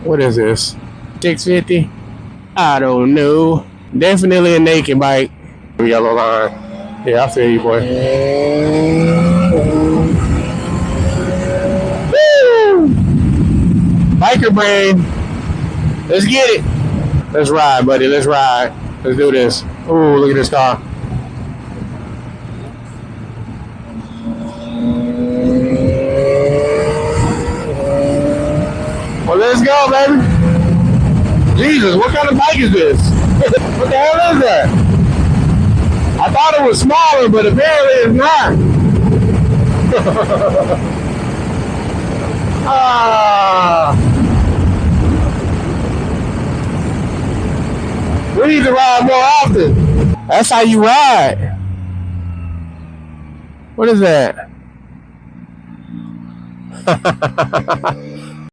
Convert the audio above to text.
What is this? 650? I don't know. Definitely a naked bike. Yellow line. Yeah, I feel you, boy. Woo! Biker brain. Let's get it. Let's ride, buddy. Let's ride. Let's do this. Ooh, look at this car. Well, let's go, baby. Jesus, what kind of bike is this? What the hell is that? I thought it was smaller, but apparently it's not. Ah, we need to ride more often. That's how you ride. What is that?